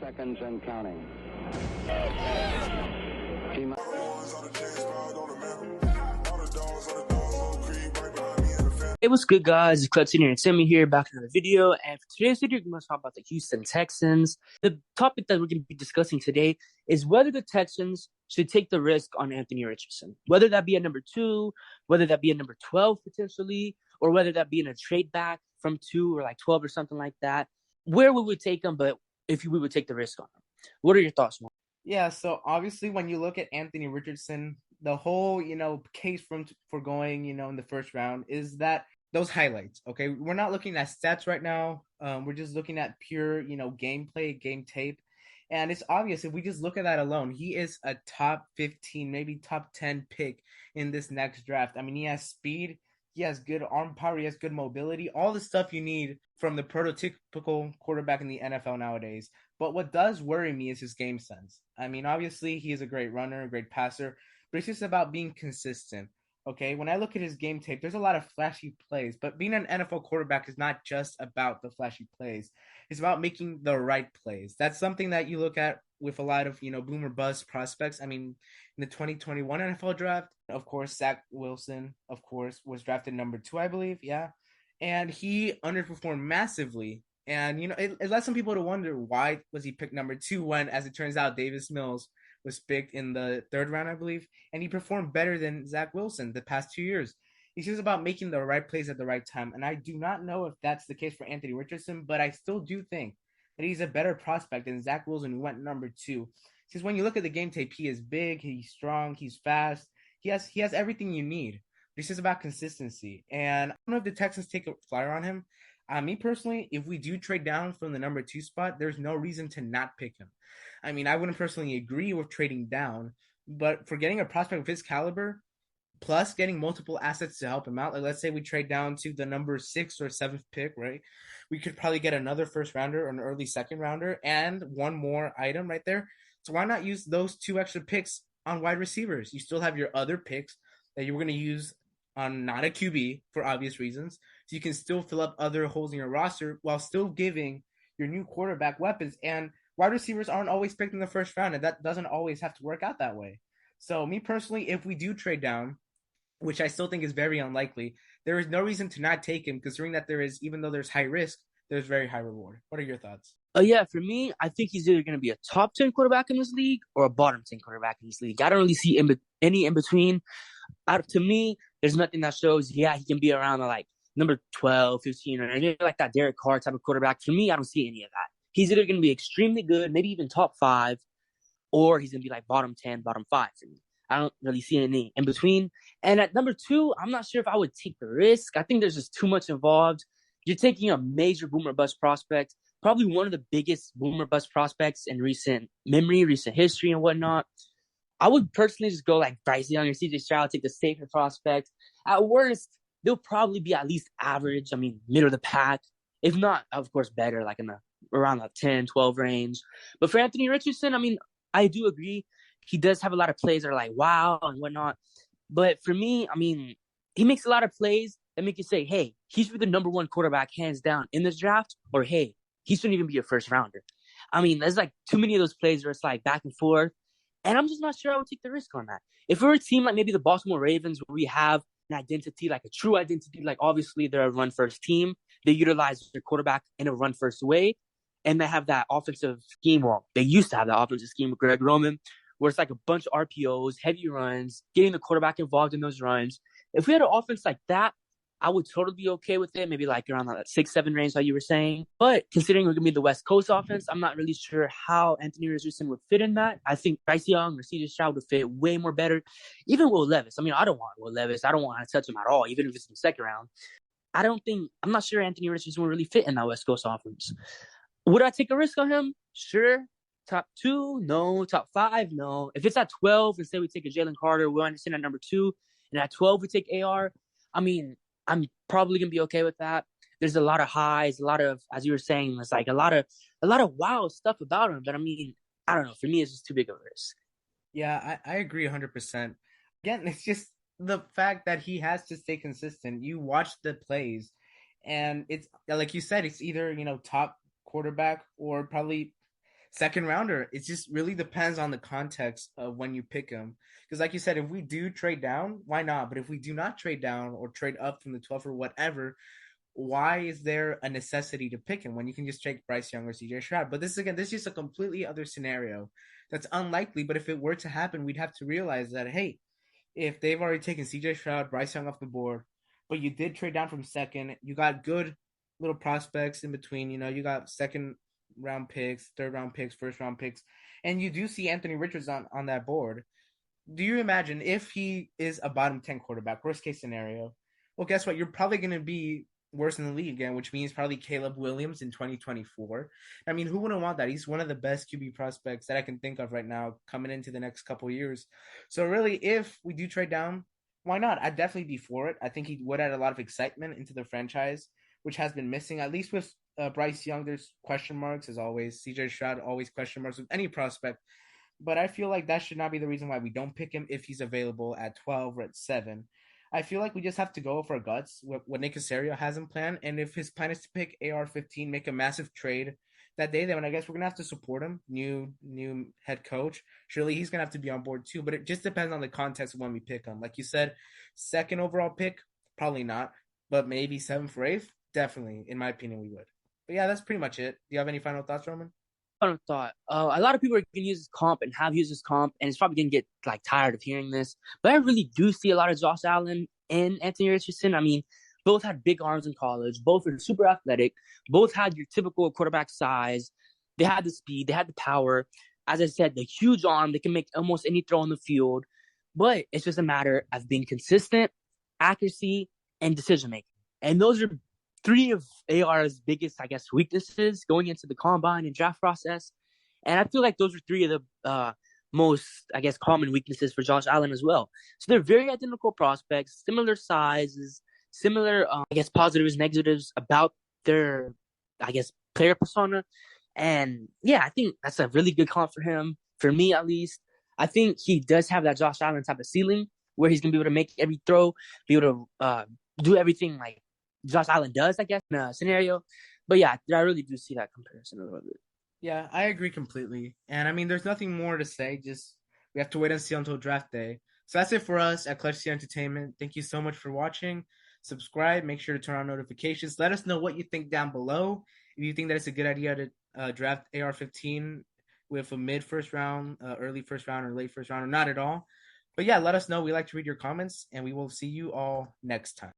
seconds and counting. Hey, what's good, guys? It's Richardson and Essam here, back in another video. And for today's video, we're going to talk about the Houston Texans. The topic that we're going to be discussing today is whether the Texans should take the risk on Anthony Richardson, whether that be at number 2, whether that be at number 12 potentially, or whether that be in a trade back from 2 or like 12 or something like that. Where we would take him, but if we would take the risk on him. What are your thoughts, Juan? Yeah, so obviously when you look at Anthony Richardson, the whole, case for going, in the first round is that those highlights, okay? We're not looking at stats right now. We're just looking at pure, gameplay, game tape. And it's obvious if we just look at that alone, he is a top 15, maybe top 10 pick in this next draft. I mean, he has speed, he has good arm power, he has good mobility, all the stuff you need from the prototypical quarterback in the NFL nowadays. But what does worry me is his game sense. I mean, obviously, he is a great runner, a great passer, but it's just about being consistent. Okay, when I look at his game tape, there's a lot of flashy plays, but being an NFL quarterback is not just about the flashy plays. It's about making the right plays. That's something that you look at with a lot of, boom or bust prospects. I mean, in the 2021 NFL draft, of course, Zach Wilson, of course, was drafted number 2, I believe. Yeah. And he underperformed massively. And, it led some people to wonder why was he picked number 2 when, as it turns out, Davis Mills was picked in the 3rd round, I believe, and he performed better than Zach Wilson the past 2 years. It's just about making the right plays at the right time, and I do not know if that's the case for Anthony Richardson, but I still do think that he's a better prospect than Zach Wilson, who went number 2. Because when you look at the game tape, he is big, he's strong, he's fast, he has everything you need. It's just about consistency, and I don't know if the Texans take a flyer on him. Me personally, if we do trade down from the number 2 spot, there's no reason to not pick him. I mean, I wouldn't personally agree with trading down, but for getting a prospect of his caliber, plus getting multiple assets to help him out, like let's say we trade down to the number 6 or 7th pick, right? We could probably get another first rounder or an early second rounder and one more item right there. So why not use those 2 extra picks on wide receivers? You still have your other picks that you were going to use on not a QB for obvious reasons. So you can still fill up other holes in your roster while still giving your new quarterback weapons. And wide receivers aren't always picked in the first round, and that doesn't always have to work out that way. So me personally, if we do trade down, which I still think is very unlikely, there is no reason to not take him, considering that even though there's high risk, there's very high reward. What are your thoughts? Yeah, for me, I think he's either going to be a top 10 quarterback in this league or a bottom 10 quarterback in this league. I don't really see any in between. To me, there's nothing that shows, he can be around like number 12, 15, or anything like that Derek Carr type of quarterback. For me, I don't see any of that. He's either going to be extremely good, maybe even top 5, or he's going to be like bottom 10, bottom 5 for me. I don't really see any in between. And at number 2, I'm not sure if I would take the risk. I think there's just too much involved. You're taking a major boomer bust prospect, probably one of the biggest boomer bust prospects in recent memory, recent history, and whatnot. I would personally just go like Bryce Young or CJ Stroud, take the safer prospect. At worst, they'll probably be at least average. I mean, middle of the pack. If not, of course, better, like in the around the 10, 12 range. But for Anthony Richardson, I mean, I do agree. He does have a lot of plays that are like, wow, and whatnot. But for me, I mean, he makes a lot of plays that make you say, hey, he should be the number 1 quarterback hands down in this draft, or hey, he shouldn't even be a first rounder. I mean, there's like too many of those plays where it's like back and forth. And I'm just not sure I would take the risk on that. If we're a team like maybe the Baltimore Ravens, where we have an identity, like a true identity, like obviously they're a run-first team. They utilize their quarterback in a run-first way. And they have that offensive scheme. Well, they used to have that offensive scheme with Greg Roman, where it's like a bunch of RPOs, heavy runs, getting the quarterback involved in those runs. If we had an offense like that, I would totally be okay with it, maybe like around that 6-7 range like you were saying. But considering we're going to be the West Coast offense, I'm not really sure how Anthony Richardson would fit in that. I think Bryce Young or CJ Stroud would fit way more better. Even Will Levis. I mean, I don't want Will Levis. I don't want to touch him at all, even if it's in the second round. I'm not sure Anthony Richardson would really fit in that West Coast offense. Would I take a risk on him? Sure. Top 2? No. Top 5? No. If it's at 12, and say we take a Jalen Carter, we'll understand at number 2, and at 12 we take AR, I mean, I'm probably going to be okay with that. There's a lot of highs, a lot of, as you were saying, there's like a lot of wild stuff about him. But I mean, I don't know. For me, it's just too big of a risk. Yeah, I agree 100%. Again, it's just the fact that he has to stay consistent. You watch the plays, and it's like you said, it's either, top quarterback or probably second rounder. It just really depends on the context of when you pick him. Because, like you said, if we do trade down, why not? But if we do not trade down or trade up from the 12th or whatever, why is there a necessity to pick him when you can just take Bryce Young or CJ Stroud? But this is just a completely other scenario that's unlikely. But if it were to happen, we'd have to realize that, hey, if they've already taken CJ Stroud, Bryce Young off the board, but you did trade down from second, you got good little prospects in between. You got second round picks, third round picks, first round picks, and you do see Anthony Richardson on that board. Do you imagine if he is a bottom 10 quarterback, worst case scenario? Well, guess what? You're probably going to be worse in the league again, which means probably Caleb Williams in 2024. I mean, who wouldn't want that? He's one of the best QB prospects that I can think of right now coming into the next couple years. So really, if we do trade down, why not? I'd definitely be for it. I think he would add a lot of excitement into the franchise, which has been missing, at least with Bryce Young. There's question marks as always. CJ Stroud, always question marks with any prospect. But I feel like that should not be the reason why we don't pick him if he's available at 12 or at 7. I feel like we just have to go for guts what Nick Casario has in plan. And if his plan is to pick AR-15, make a massive trade that day, then I guess we're going to have to support him. New head coach. Surely he's going to have to be on board too. But it just depends on the context of when we pick him. Like you said, second overall pick, probably not. But maybe 7th or 8th, definitely. In my opinion, we would. But yeah, that's pretty much it. Do you have any final thoughts, Roman? Final thought. A lot of people are going to use this comp and have used this comp, and it's probably going to get like tired of hearing this. But I really do see a lot of Josh Allen and Anthony Richardson. I mean, both had big arms in college. Both are super athletic. Both had your typical quarterback size. They had the speed. They had the power. As I said, the huge arm. They can make almost any throw on the field. But it's just a matter of being consistent, accuracy, and decision making. And those are three of AR's biggest, I guess, weaknesses going into the combine and draft process. And I feel like those are three of the most, I guess, common weaknesses for Josh Allen as well. So they're very identical prospects, similar sizes, similar, I guess, positives, negatives about their, I guess, player persona. And yeah, I think that's a really good comp for him, for me at least. I think he does have that Josh Allen type of ceiling where he's going to be able to make every throw, be able to do everything like Josh Allen does, I guess, in a scenario. But yeah, I really do see that comparison a little bit. Yeah, I agree completely. And I mean, there's nothing more to say. Just we have to wait and see until draft day. So that's it for us at Clutch C Entertainment. Thank you so much for watching. Subscribe. Make sure to turn on notifications. Let us know what you think down below. If you think that it's a good idea to draft AR-15 with a mid first round, early first round, or late first round, or not at all. But yeah, let us know. We like to read your comments, and we will see you all next time.